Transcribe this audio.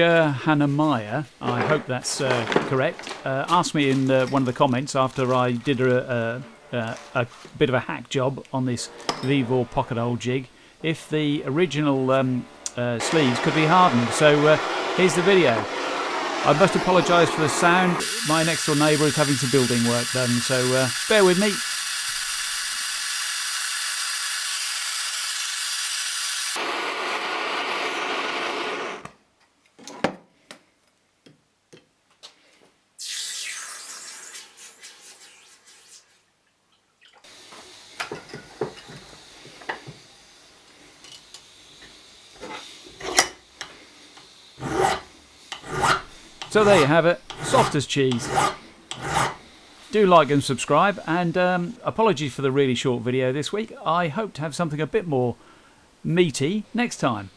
Hanamaya, I hope that's correct, asked me in one of the comments after I did a bit of a hack job on this Vevor pocket hole jig if the original sleeves could be hardened. So here's the video. I must apologise for the sound. My next door neighbour is having some building work done, so bear with me. So there you have it, soft as cheese. Do like and subscribe, and apologies for the really short video this week. I hope to have something a bit more meaty next time.